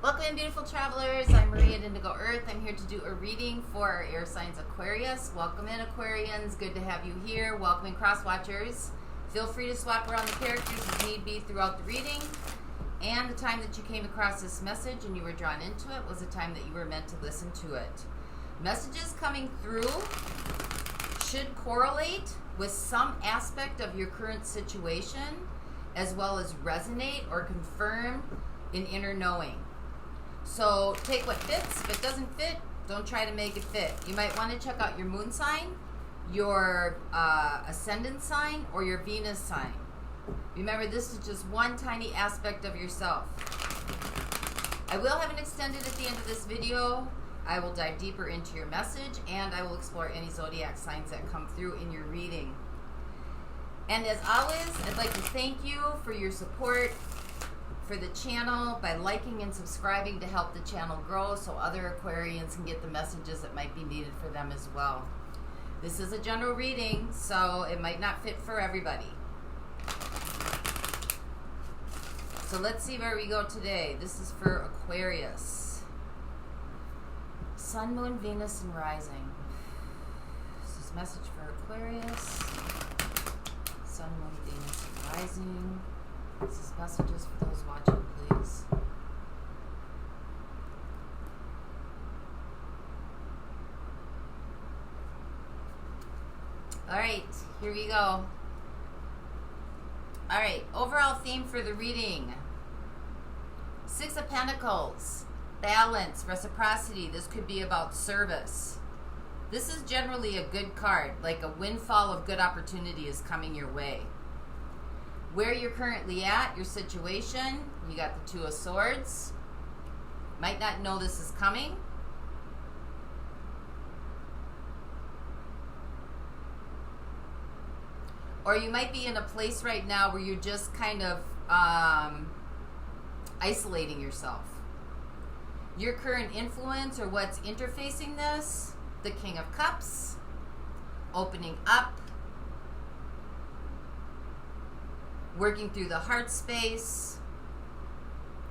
Welcome in, beautiful travelers. I'm Marie at Indigo Earth. I'm here to do a reading for our air signs Aquarius. Welcome in, Aquarians. Good to have you here. Welcome in, cross watchers. Feel free to swap around the characters as need be throughout the reading. And the time that you came across this message and you were drawn into it was the time that you were meant to listen to it. Messages coming through should correlate with some aspect of your current situation, as well as resonate or confirm an inner knowing. So take what fits. If it doesn't fit, don't try to make it fit. You might want to check out your moon sign, your ascendant sign, or your Venus sign. Remember, this is just one tiny aspect of yourself. I will have an extended at the end of this video. I will dive deeper into your message, and I will explore any zodiac signs that come through in your reading. And as always, I'd like to thank you for your support for the channel by liking and subscribing to help the channel grow so other Aquarians can get the messages that might be needed for them as well. This is a general reading, so it might not fit for everybody. So let's see where we go today. This is for Aquarius. Sun, Moon, Venus, and Rising. This is a message for Aquarius. Sun, Moon, Venus, and Rising. This is messages for those watching, please. Alright, here we go. Alright, overall theme for the reading. Six of Pentacles. Balance, reciprocity. This could be about service. This is generally a good card, like a windfall of good opportunity is coming your way. Where you're currently at, your situation, you got the Two of Swords. Might not know this is coming. Or you might be in a place right now where you're just kind of isolating yourself. Your current influence or what's interfacing this, the King of Cups, opening up, working through the heart space.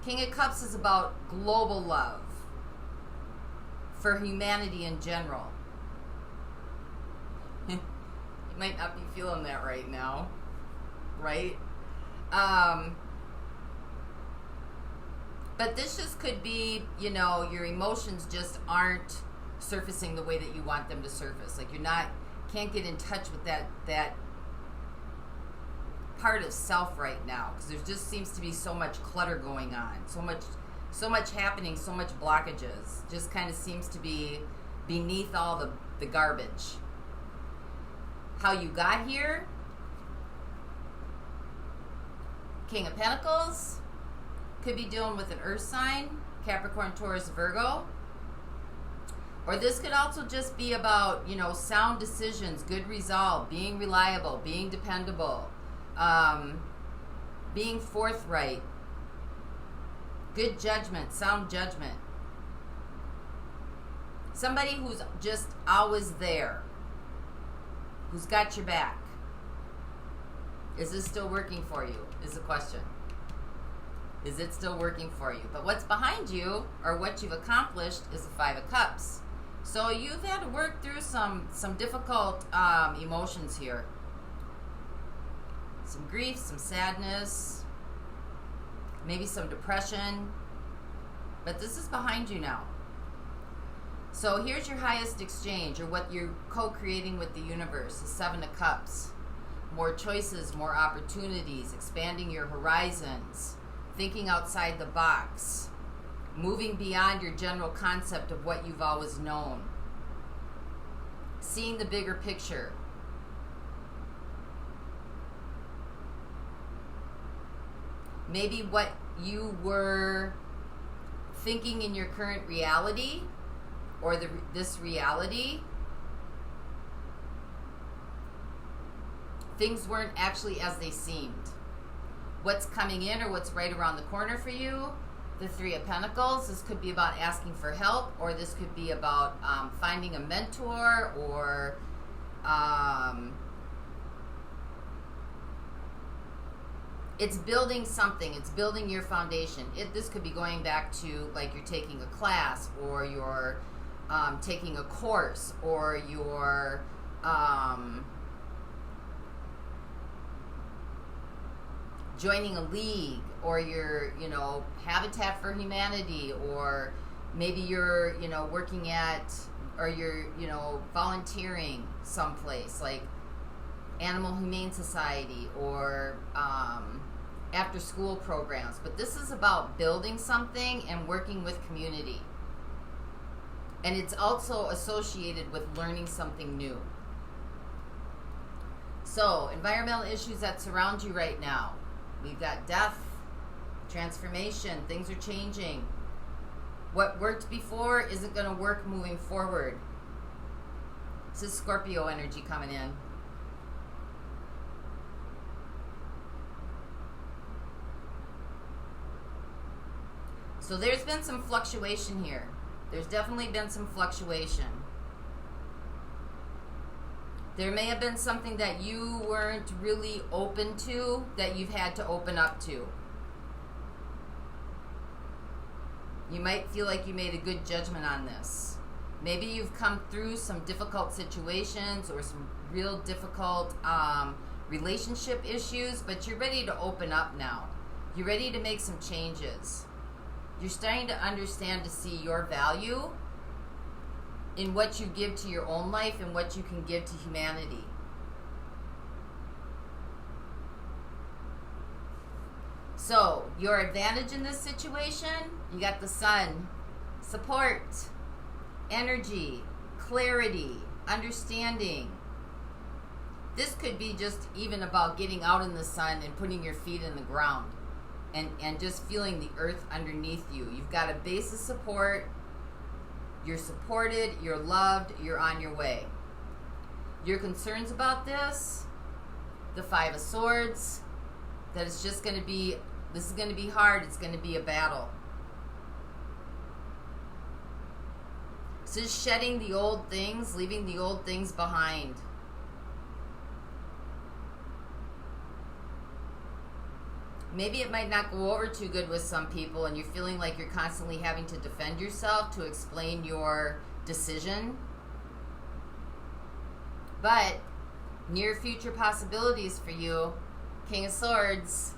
King of Cups is about global love for humanity in general. You might not be feeling that right now, right? But this just could be, you know, your emotions just aren't surfacing the way that you want them to surface. Like can't get in touch with that part of self right now, because there just seems to be so much clutter going on, so much happening, so much blockages. Just kind of seems to be beneath all the garbage. How you got here, King of Pentacles, could be dealing with an earth sign, Capricorn, Taurus, Virgo. Or this could also just be about, you know, sound decisions, good resolve, being reliable, being dependable, being forthright, good judgment, sound judgment. Somebody who's just always there, who's got your back. Is this still working for you, is the question. Is it still working for you? But what's behind you, or what you've accomplished, is the Five of Cups. So you've had to work through some difficult emotions here. Some grief, some sadness, maybe some depression. But this is behind you now. So here's your highest exchange, or what you're co-creating with the universe, the Seven of Cups. More choices, more opportunities, expanding your horizons, thinking outside the box, moving beyond your general concept of what you've always known, seeing the bigger picture. Maybe what you were thinking in your current reality, or this reality, things weren't actually as they seemed. What's coming in, or what's right around the corner for you, the Three of Pentacles. This could be about asking for help, or this could be about finding a mentor, or it's building something. It's building your foundation. This could be going back to, like, you're taking a class, or you're taking a course, or you're joining a league, or you're, Habitat for Humanity, or maybe you're, working at, or you're, volunteering someplace, like Animal Humane Society, or after school programs. But this is about building something and working with community. And it's also associated with learning something new. So, environmental issues that surround you right now. We've got death, transformation, things are changing. What worked before isn't going to work moving forward. This is Scorpio energy coming in. So there's been some fluctuation here. There's definitely been some fluctuation. There may have been something that you weren't really open to that you've had to open up to. You might feel like you made a good judgment on this. Maybe you've come through some difficult situations or some real difficult relationship issues, but you're ready to open up now. You're ready to make some changes. You're starting to understand, to see your value in what you give to your own life and what you can give to humanity. So, your advantage in this situation, you got the sun, support, energy, clarity, understanding. This could be just even about getting out in the sun and putting your feet in the ground and just feeling the earth underneath you. You've got a base of support. You're supported, you're loved, you're on your way. Your concerns about this, the Five of Swords, that it's just going to be, this is going to be hard, it's going to be a battle. So just shedding the old things, leaving the old things behind. Maybe it might not go over too good with some people, and you're feeling like you're constantly having to defend yourself to explain your decision. But near future possibilities for you, King of Swords.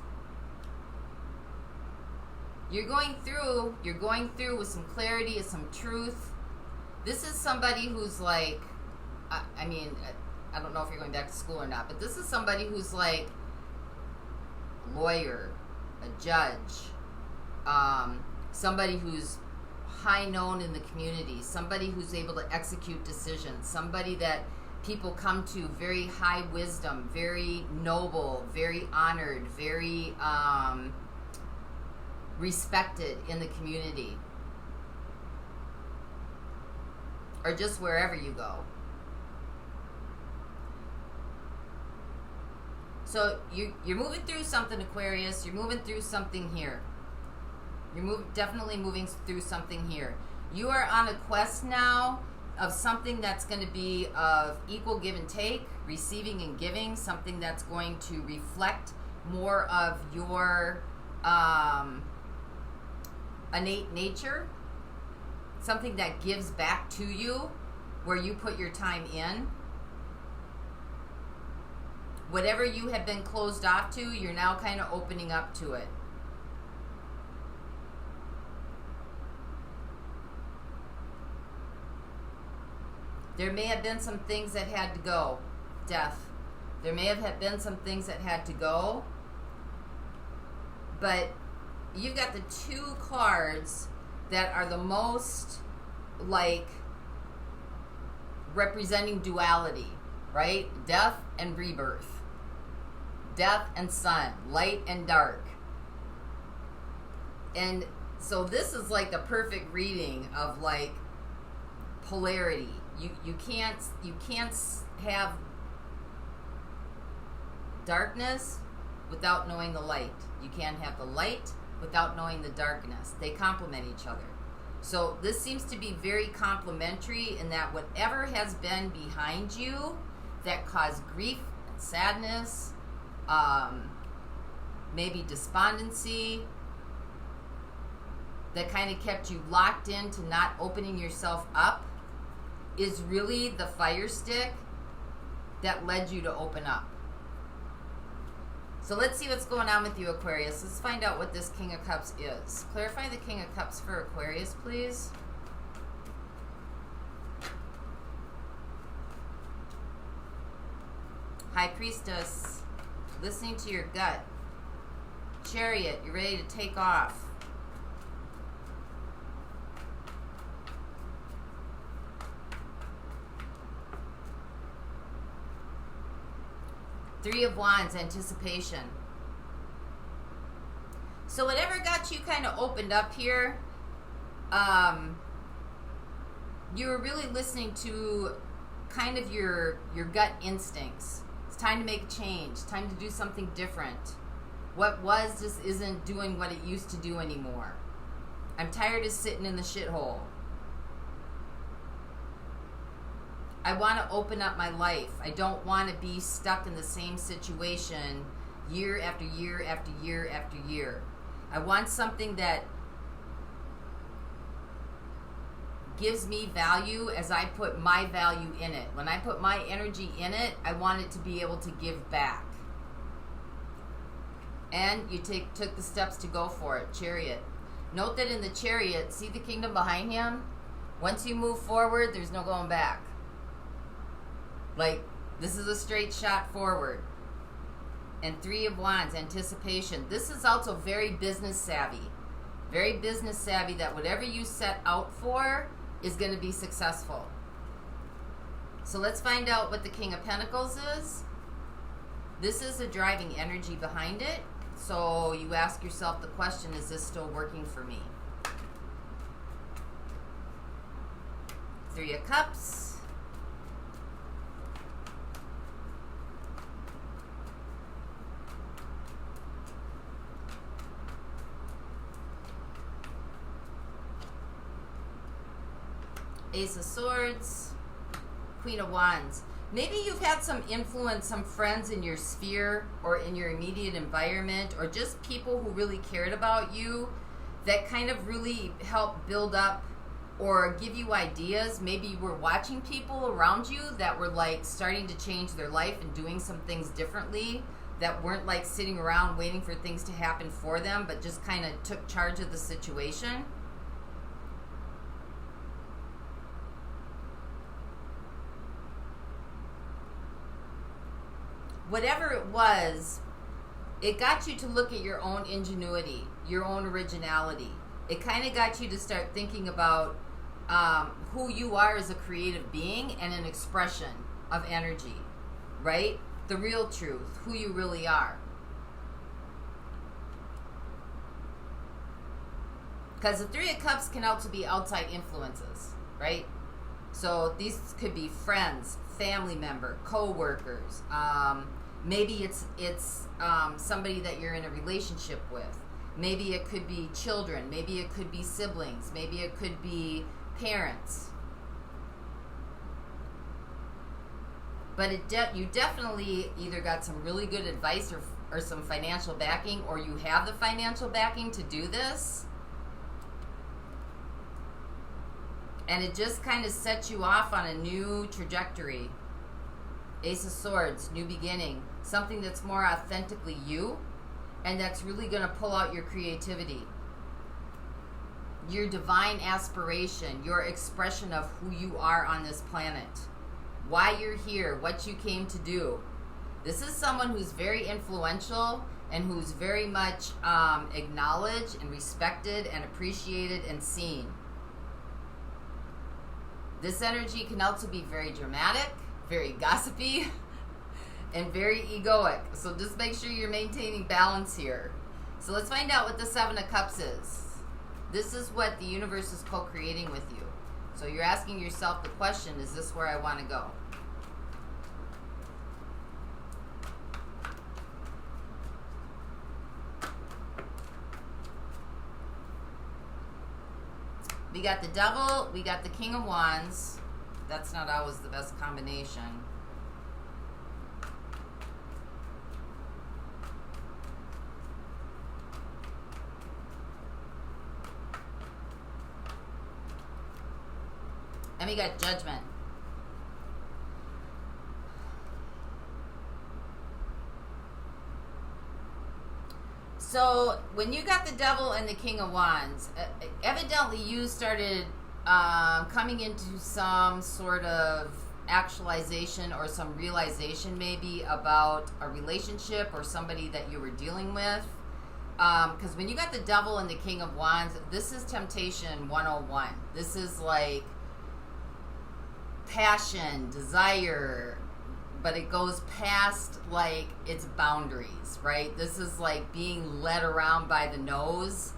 You're going through with some clarity and some truth. This is somebody who's like, I mean, I don't know if you're going back to school or not, but this is somebody who's like lawyer, a judge, somebody who's high known in the community, somebody who's able to execute decisions, somebody that people come to, very high wisdom, very noble, very honored, very respected in the community, or just wherever you go. So you're moving through something, Aquarius. You're moving through something here. You're definitely moving through something here. You are on a quest now of something that's going to be of equal give and take, receiving and giving, something that's going to reflect more of your innate nature, something that gives back to you, where you put your time in. Whatever you have been closed off to, you're now kind of opening up to it. There may have been some things that had to go. Death. There may have been some things that had to go. But you've got the two cards that are the most, like, representing duality, right? Death and rebirth. Death and sun. Light and dark. And so this is like the perfect reading of, like, polarity. You can't have darkness without knowing the light. You can't have the light without knowing the darkness. They complement each other. So this seems to be very complementary in that whatever has been behind you that caused grief and sadness, maybe despondency, that kind of kept you locked into not opening yourself up, is really the fire stick that led you to open up. So let's see what's going on with you, Aquarius. Let's find out what this King of Cups is. Clarify the King of Cups for Aquarius, please. High Priestess, listening to your gut. Chariot, you're ready to take off. Three of Wands, anticipation. So whatever got you kind of opened up here, you were really listening to kind of your gut instincts. It's time to make a change. Time to do something different. What was just isn't doing what it used to do anymore. I'm tired of sitting in the shithole. I want to open up my life. I don't want to be stuck in the same situation year after year after year after year. I want something that gives me value as I put my value in it. When I put my energy in it, I want it to be able to give back. And you took the steps to go for it. Chariot. Note that in the Chariot, see the kingdom behind him? Once you move forward, there's no going back. Like, this is a straight shot forward. And Three of Wands, anticipation. This is also very business savvy. Very business savvy, that whatever you set out for is going to be successful. So let's find out what the King of Pentacles is. This is a driving energy behind it. So you ask yourself the question, is this still working for me? Three of Cups. Ace of Swords, Queen of Wands. Maybe you've had some influence, some friends in your sphere or in your immediate environment, or just people who really cared about you that kind of really helped build up or give you ideas. Maybe you were watching people around you that were like starting to change their life and doing some things differently, that weren't like sitting around waiting for things to happen for them, but just kind of took charge of the situation. Whatever it was, it got you to look at your own ingenuity, your own originality. It kind of got you to start thinking about who you are as a creative being and an expression of energy, right? The real truth, who you really are. Because the Three of Cups can also be outside influences, right? So these could be friends, family member, co-workers. Maybe it's somebody that you're in a relationship with. Maybe it could be children. Maybe it could be siblings. Maybe it could be parents. But you definitely either got some really good advice or some financial backing, or you have the financial backing to do this. And it just kind of sets you off on a new trajectory. Ace of Swords, new beginning. Something that's more authentically you, and that's really going to pull out your creativity. Your divine aspiration, your expression of who you are on this planet. Why you're here, what you came to do. This is someone who's very influential and who's very much acknowledged and respected and appreciated and seen. This energy can also be very dramatic, very gossipy, and very egoic. So just make sure you're maintaining balance here. So let's find out what the Seven of Cups is. This is what the universe is co-creating with you. So you're asking yourself the question, is this where I want to go? We got the Devil, we got the King of Wands. That's not always the best combination. we got Judgment. So when you got the Devil and the King of Wands, evidently you started coming into some sort of actualization or some realization maybe about a relationship or somebody that you were dealing with. Because when you got the Devil and the King of Wands, this is Temptation 101. This is like passion, desire, but it goes past like its boundaries, right? This is like being led around by the nose.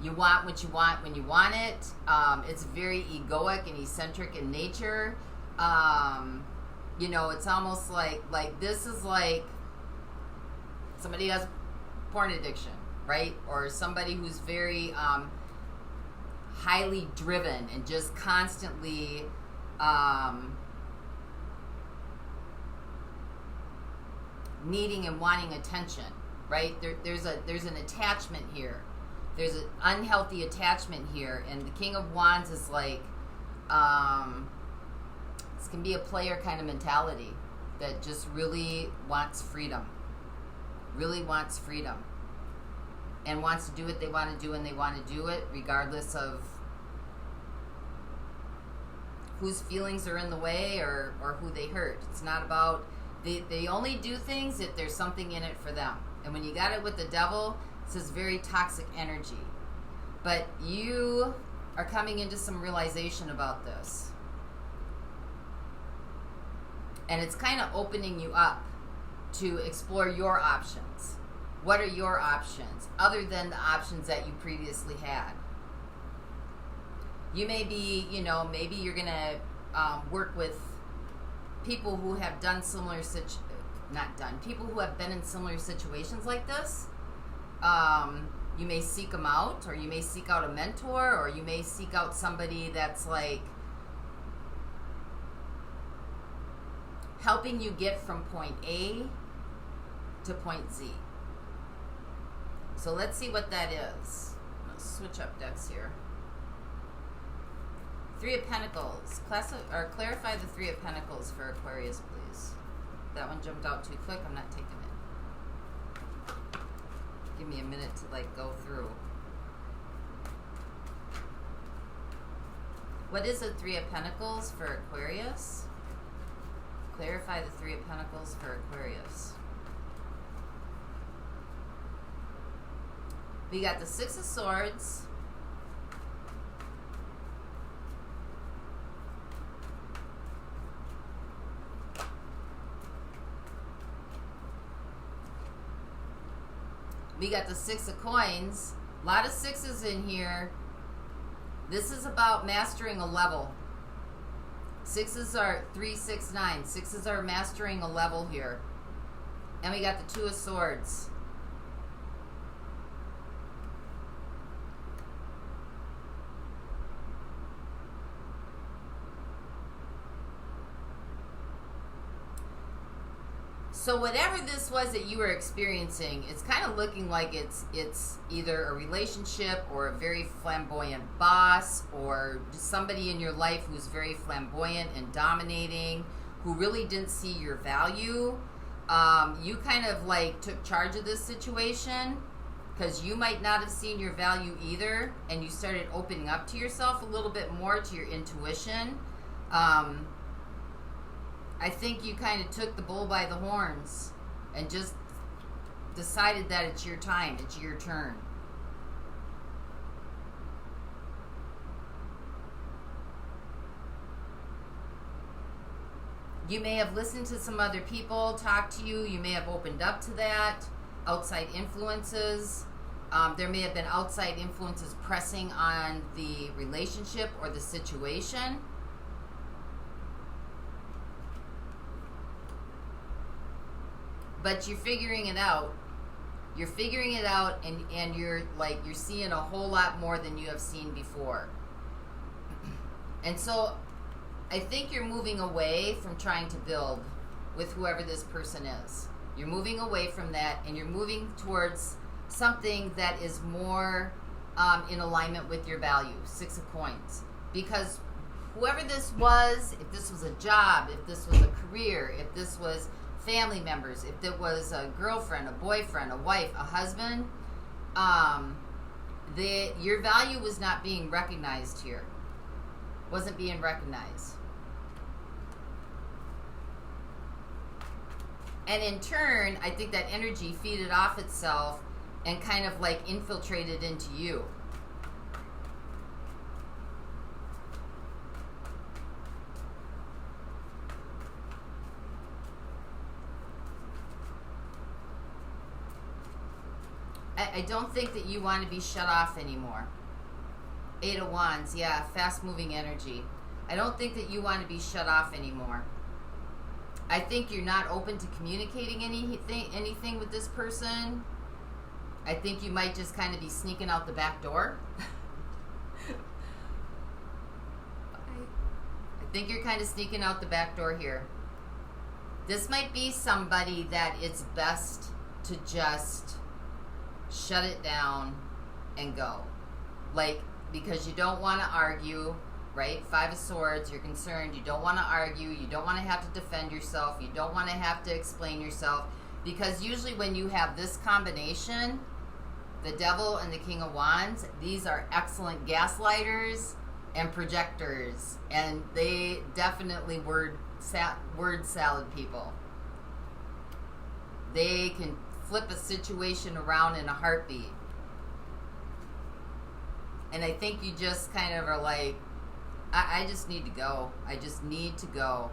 You want what you want when you want it. It's very egoic and eccentric in nature. You know, it's almost like this is like somebody has porn addiction, right? Or somebody who's very highly driven and just constantly needing and wanting attention, right? There's an attachment here. There's an unhealthy attachment here, and the King of Wands is like this can be a player kind of mentality that just really wants freedom. Really wants freedom and wants to do what they want to do when they want to do it, regardless of whose feelings are in the way or who they hurt. It's not about, they only do things if there's something in it for them. And when you got it with the Devil, it's this very toxic energy. But you are coming into some realization about this. And it's kind of opening you up to explore your options. What are your options other than the options that you previously had? You may be, you know, maybe you're going to work with people who have done similar, people who have been in similar situations like this. You may seek them out, or you may seek out a mentor, or you may seek out somebody that's like helping you get from point A to point Z. So let's see what that is. Let's switch up decks here. Three of Pentacles. Clarify the Three of Pentacles for Aquarius, please. That one jumped out too quick. I'm not taking it. Give me a minute to like go through. What is the Three of Pentacles for Aquarius? Clarify the Three of Pentacles for Aquarius. We got the Six of Swords. We got the Six of Coins. A lot of sixes in here. This is about mastering a level. Sixes are 3, 6, 9. Sixes are mastering a level here. And we got the Two of Swords. So whatever this was that you were experiencing, it's kind of looking like it's either a relationship or a very flamboyant boss or just somebody in your life who's very flamboyant and dominating, who really didn't see your value. You kind of like took charge of this situation because you might not have seen your value either, and you started opening up to yourself a little bit more, to your intuition. I think you kind of took the bull by the horns and just decided that it's your time, it's your turn. You may have listened to some other people talk to you. You may have opened up to that. Outside influences. There may have been outside influences pressing on the relationship or the situation. But you're figuring it out. You're figuring it out, and you're seeing a whole lot more than you have seen before. And so I think you're moving away from trying to build with whoever this person is. You're moving away from that, and you're moving towards something that is more in alignment with your values. Six of Coins. Because whoever this was, if this was a job, if this was a career, if this was family members, if it was a girlfriend, a boyfriend, a wife, a husband, your value was not being recognized here. Wasn't being recognized. And in turn, I think that energy feeded off itself and kind of like infiltrated into you. I don't think that you want to be shut off anymore. 8 of Wands, yeah, fast-moving energy. I don't think that you want to be shut off anymore. I think you're not open to communicating anything with this person. I think you might just kind of be sneaking out the back door. I think you're kind of sneaking out the back door here. This might be somebody that it's best to just shut it down and go. Like, because you don't want to argue, right? 5 of Swords, you're concerned. You don't want to argue. You don't want to have to defend yourself. You don't want to have to explain yourself. Because usually when you have this combination, the Devil and the King of Wands, these are excellent gaslighters and projectors. And they definitely word salad people. They can flip a situation around in a heartbeat. And I think you just kind of are like, I just need to go. I just need to go.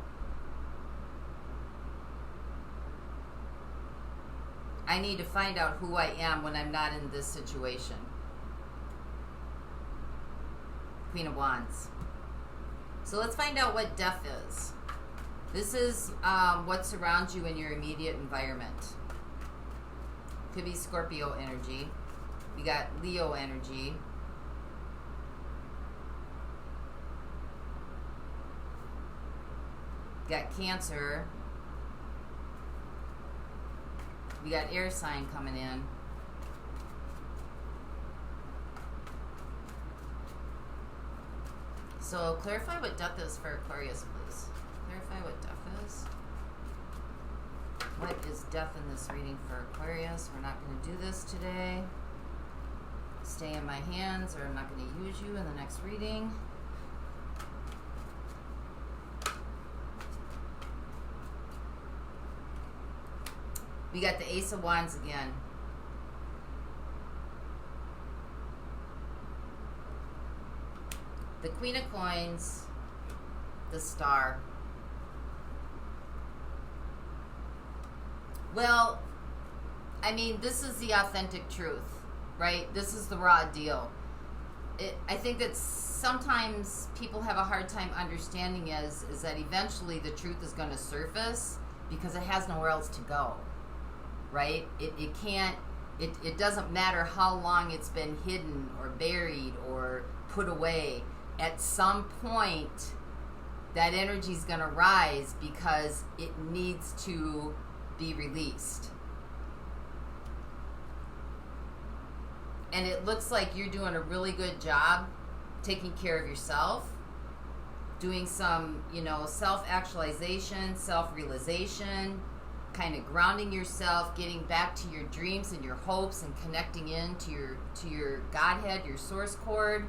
I need to find out who I am when I'm not in this situation. Queen of Wands. So let's find out what death is. This is what surrounds you in your immediate environment. Could be Scorpio energy. You got Leo energy. Got Cancer. We got air sign coming in. So clarify what death is for Aquarius, please. Clarify what death is. What is death in this reading for Aquarius? We're not going to do this today. Stay in my hands, or I'm not going to use you in the next reading. We got the Ace of Wands again. The Queen of Coins. The Star. Well, I mean, this is the authentic truth, right? This is the raw deal. I think that sometimes people have a hard time understanding is that eventually the truth is going to surface because it has nowhere else to go. Right? It doesn't matter how long it's been hidden or buried or put away. At some point, that energy is going to rise because it needs to be released. And it looks like you're doing a really good job taking care of yourself, doing some, self-actualization, self-realization, kind of grounding yourself, getting back to your dreams and your hopes and connecting in to your Godhead, your source cord.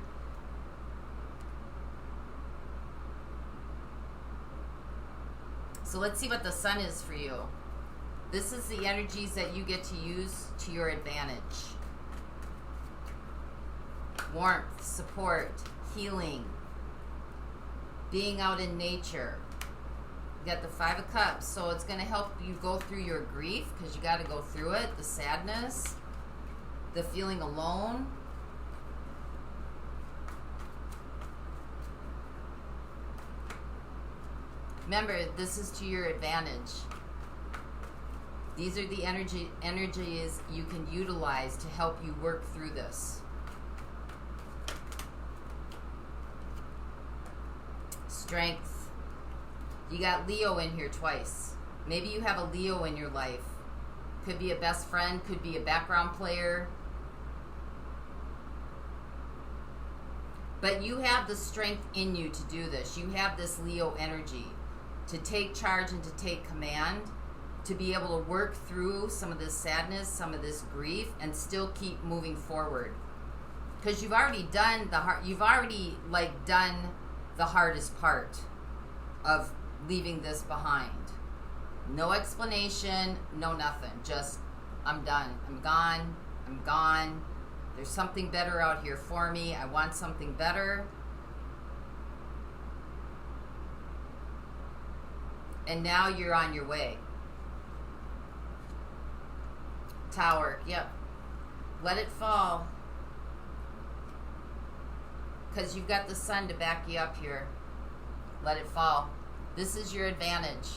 So let's see what the Sun is for you. This is the energies that you get to use to your advantage. Warmth, support, healing, being out in nature. You got the 5 of Cups, so it's going to help you go through your grief, because you got to go through it, the sadness, the feeling alone. Remember, this is to your advantage. These are the energies you can utilize to help you work through this. Strength. You got Leo in here twice. Maybe you have a Leo in your life. Could be a best friend, could be a background player. But you have the strength in you to do this. You have this Leo energy to take charge and to take command, to be able to work through some of this sadness, some of this grief, and still keep moving forward. Because you've already done done the hardest part of leaving this behind. No explanation, no nothing. Just, I'm done. I'm gone. I'm gone. There's something better out here for me. I want something better. And now you're on your way. Tower, yep. Let it fall. Because you've got the sun to back you up here. Let it fall. This is your advantage.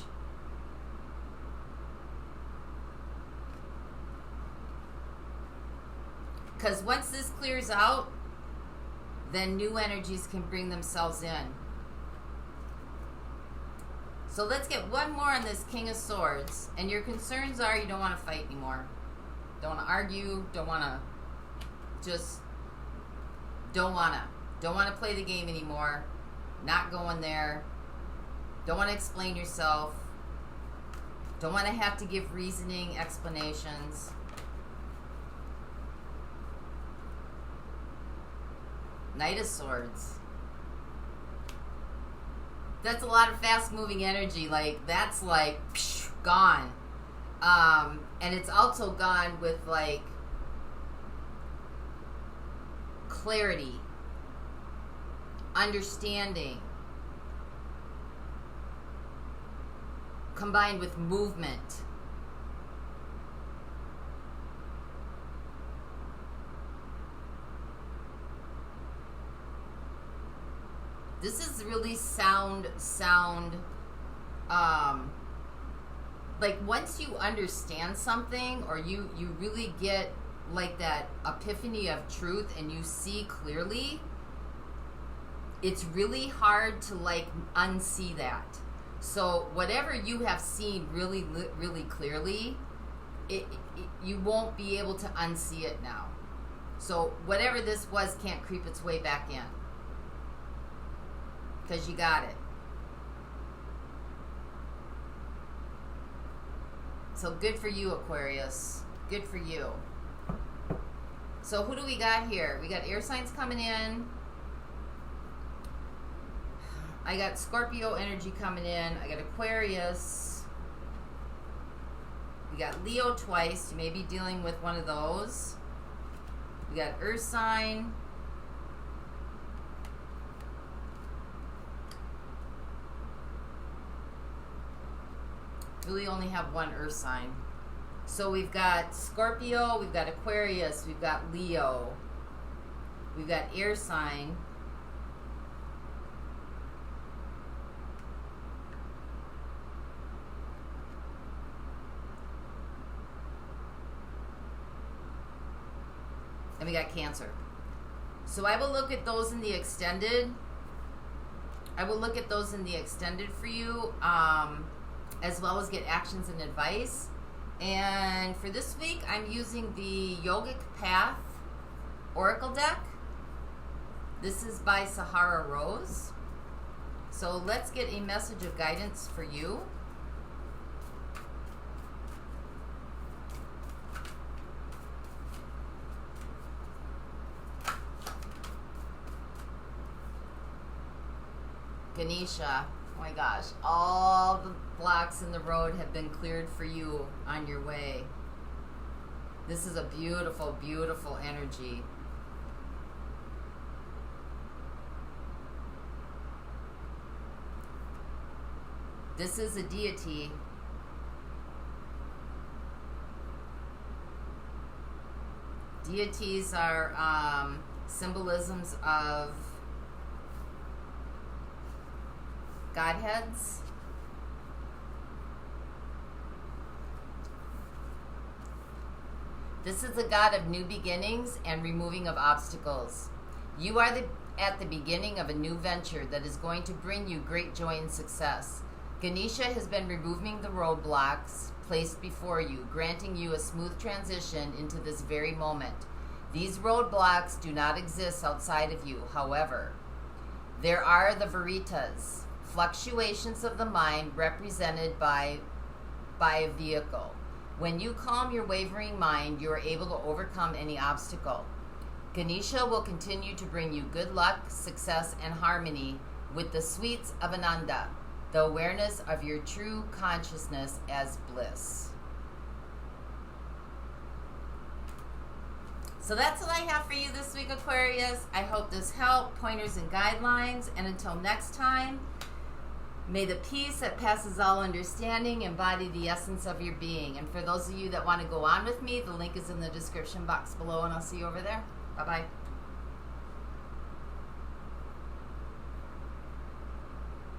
Because once this clears out, then new energies can bring themselves in. So let's get one more on this King of Swords. And your concerns are you don't want to fight anymore. Don't want to argue. Don't want to just... Don't want to play the game anymore. Not going there. Don't want to explain yourself. Don't want to have to give reasoning explanations. Knight of Swords. That's a lot of fast-moving energy. Like, that's like, psh, gone. And it's also gone with, like, clarity, understanding, combined with movement. This is really sound, like once you understand something or you really get like that epiphany of truth and you see clearly, it's really hard to like unsee that. So whatever you have seen really clearly, you won't be able to unsee it now. So whatever this was can't creep its way back in. Because you got it. So good for you, Aquarius. Good for you. So who do we got here? We got air signs coming in. I got Scorpio energy coming in. I got Aquarius. We got Leo twice. You may be dealing with one of those. We got Earth sign. Really only have one Earth sign. So we've got Scorpio, we've got Aquarius, we've got Leo, we've got air sign. And we got Cancer. So I will look at those in the extended. I will look at those in the extended for you. As well as get actions and advice. And for this week, I'm using the Yogic Path Oracle deck. This is by Sahara Rose. So let's get a message of guidance for you. Ganesha. Oh my gosh, all the blocks in the road have been cleared for you on your way. This is a beautiful, beautiful energy. This is a deity. Deities are symbolisms of Godheads. This is a god of new beginnings and removing of obstacles. You are at the beginning of a new venture that is going to bring you great joy and success. Ganesha has been removing the roadblocks placed before you, granting you a smooth transition into this very moment. These roadblocks do not exist outside of you. However, there are the veritas, fluctuations of the mind represented by a vehicle. When you calm your wavering mind, you are able to overcome any obstacle. Ganesha will continue to bring you good luck, success, and harmony with the sweets of Ananda, the awareness of your true consciousness as bliss. So that's what I have for you this week, Aquarius. I hope this helped, pointers and guidelines. And until next time, may the peace that passes all understanding embody the essence of your being. And for those of you that want to go on with me, the link is in the description box below, and I'll see you over there. Bye-bye.